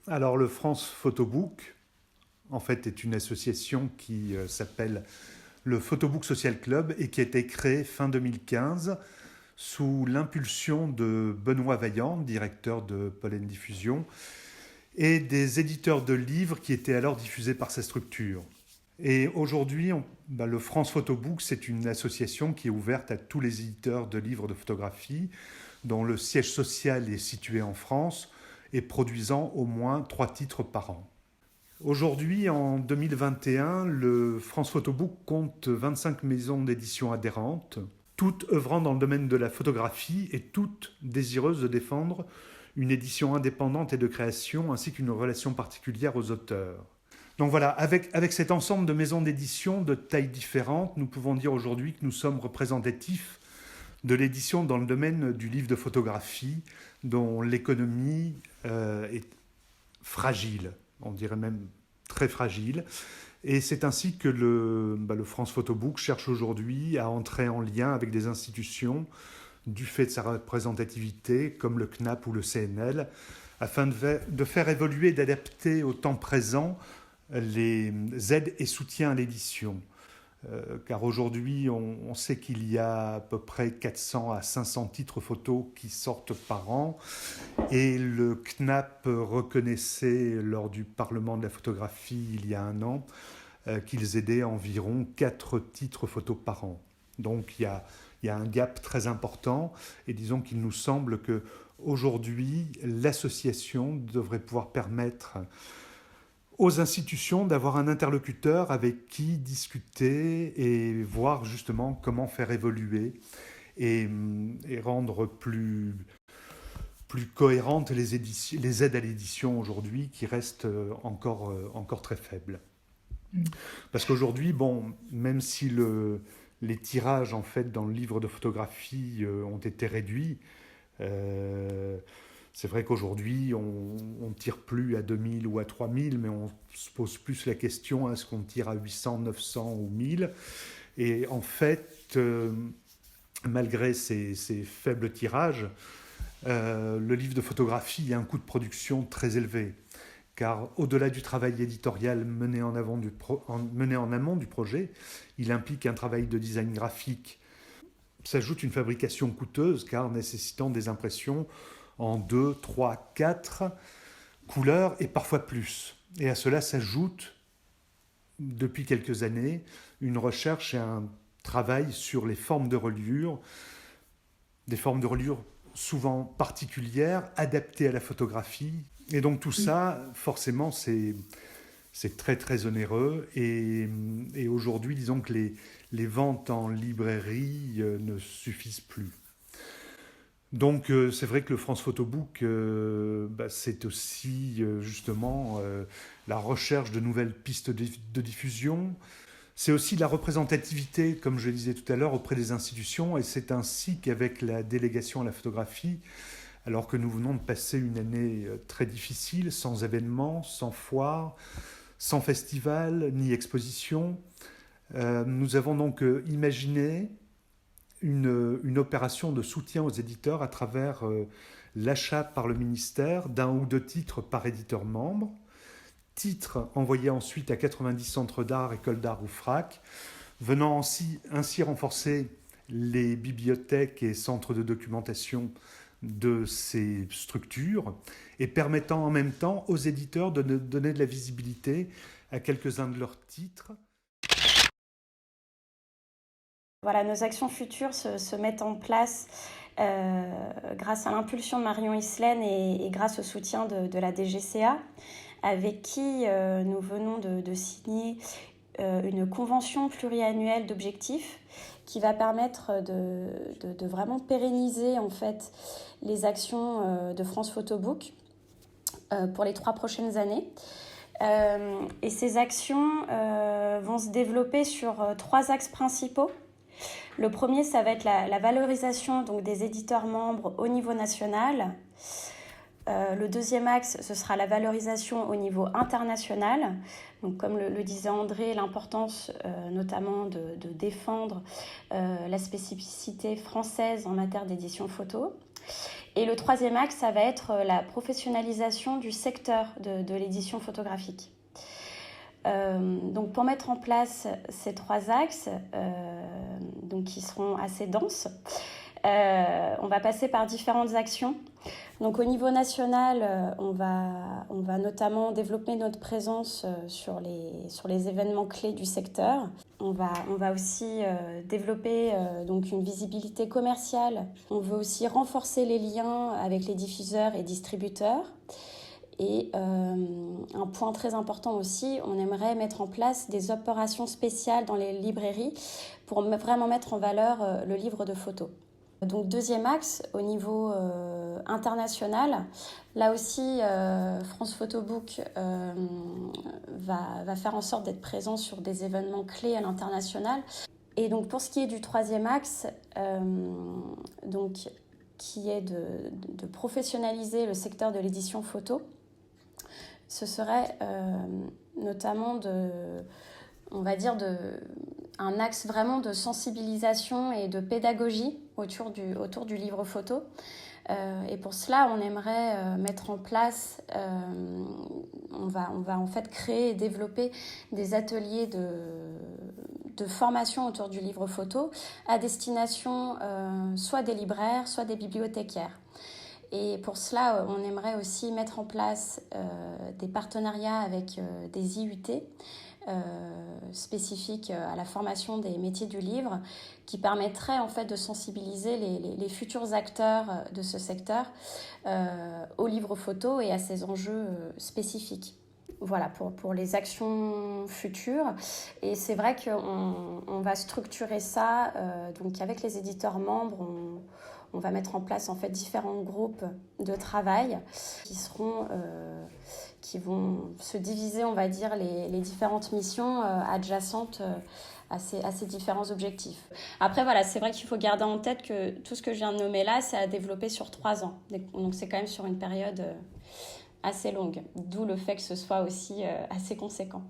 Alors le France Photobook, en fait, est une association qui s'appelle le Photobook Social Club et qui a été créée fin 2015 sous l'impulsion de Benoît Vaillant, directeur de Pollen Diffusion, et des éditeurs de livres qui étaient alors diffusés par sa structure. Et aujourd'hui, le France Photobook, c'est une association qui est ouverte à tous les éditeurs de livres de photographie, dont le siège social est situé en France et produisant au moins 3 titres par an. Aujourd'hui, en 2021, le France Photobook compte 25 maisons d'édition adhérentes, toutes œuvrant dans le domaine de la photographie et toutes désireuses de défendre une édition indépendante et de création, ainsi qu'une relation particulière aux auteurs. Donc voilà, avec cet ensemble de maisons d'édition de tailles différentes, nous pouvons dire aujourd'hui que nous sommes représentatifs de l'édition dans le domaine du livre de photographie, dont l'économie est fragile, on dirait même très fragile. Et c'est ainsi que le France Photobook cherche aujourd'hui à entrer en lien avec des institutions du fait de sa représentativité, comme le CNAP ou le CNL, afin de faire évoluer et d'adapter au temps présent les aides et soutiens à l'édition. Car aujourd'hui, on sait qu'il y a à peu près 400 à 500 titres photos qui sortent par an. Et le CNAP reconnaissait lors du Parlement de la photographie il y a un an qu'ils aidaient environ 4 titres photos par an. Donc il y a un gap très important et disons qu'il nous semble qu'aujourd'hui, l'association devrait pouvoir permettre aux institutions d'avoir un interlocuteur avec qui discuter et voir justement comment faire évoluer et rendre plus cohérentes les aides à l'édition aujourd'hui qui restent encore très faibles. Parce qu'aujourd'hui, même si les tirages en fait dans le livre de photographie ont été réduits, c'est vrai qu'aujourd'hui, on ne tire plus à 2000 ou à 3000, mais on se pose plus la question, est-ce qu'on tire à 800, 900 ou 1000 ? Et en fait, malgré ces faibles tirages, le livre de photographie a un coût de production très élevé. Car au-delà du travail éditorial mené en amont du projet, il implique un travail de design graphique. S'ajoute une fabrication coûteuse, car nécessitant des impressions en 2, 3, 4 couleurs et parfois plus. Et à cela s'ajoute, depuis quelques années, une recherche et un travail sur les formes de reliure, des formes de reliure souvent particulières, adaptées à la photographie. Et donc tout ça, forcément, c'est très très onéreux. Et aujourd'hui, disons que les ventes en librairie ne suffisent plus. Donc c'est vrai que le France Photobook, c'est aussi justement la recherche de nouvelles pistes de diffusion. C'est aussi la représentativité, comme je le disais tout à l'heure, auprès des institutions. Et c'est ainsi qu'avec la délégation à la photographie, alors que nous venons de passer une année très difficile, sans événements, sans foire, sans festival, ni exposition, nous avons donc imaginé une opération de soutien aux éditeurs à travers l'achat par le ministère d'un ou deux titres par éditeur membre, titres envoyés ensuite à 90 centres d'art, écoles d'art ou FRAC, venant ainsi renforcer les bibliothèques et centres de documentation de ces structures et permettant en même temps aux éditeurs de donner de la visibilité à quelques-uns de leurs titres. Voilà, nos actions futures se mettent en place grâce à l'impulsion de Marion Islaine et grâce au soutien de la DGCA, avec qui nous venons de signer une convention pluriannuelle d'objectifs qui va permettre de vraiment pérenniser en fait les actions de France Photobook pour les 3 prochaines années. Et ces actions vont se développer sur 3 axes principaux. Le premier, ça va être la valorisation donc, des éditeurs membres au niveau national. Le deuxième axe, ce sera la valorisation au niveau international. Donc, comme le disait André, l'importance notamment de défendre la spécificité française en matière d'édition photo. Et le troisième axe, ça va être la professionnalisation du secteur de l'édition photographique. Donc pour mettre en place ces 3 axes, donc qui seront assez denses, on va passer par différentes actions. Donc au niveau national, on va notamment développer notre présence sur les événements clés du secteur. On va aussi développer donc une visibilité commerciale. On veut aussi renforcer les liens avec les diffuseurs et distributeurs. Et un point très important aussi, on aimerait mettre en place des opérations spéciales dans les librairies pour vraiment mettre en valeur le livre de photos. Donc deuxième axe, au niveau international, là aussi France Photobook va faire en sorte d'être présent sur des événements clés à l'international. Et donc pour ce qui est du troisième axe, donc, qui est de professionnaliser le secteur de l'édition photo, ce serait notamment un axe vraiment de sensibilisation et de pédagogie autour du livre photo. Et pour cela, on aimerait mettre en place, on va en fait créer et développer des ateliers de formation autour du livre photo à destination soit des libraires, soit des bibliothécaires. Et pour cela, on aimerait aussi mettre en place des partenariats avec des IUT spécifiques à la formation des métiers du livre qui permettraient en fait de sensibiliser les futurs acteurs de ce secteur au livre photo et à ses enjeux spécifiques. Voilà pour les actions futures. Et c'est vrai qu'on va structurer ça donc avec les éditeurs membres. On va mettre en place en fait différents groupes de travail qui vont se diviser, on va dire, les différentes missions adjacentes à ces différents objectifs. Après, voilà, c'est vrai qu'il faut garder en tête que tout ce que je viens de nommer là, c'est à développer sur 3 ans. Donc c'est quand même sur une période assez longue, d'où le fait que ce soit aussi assez conséquent.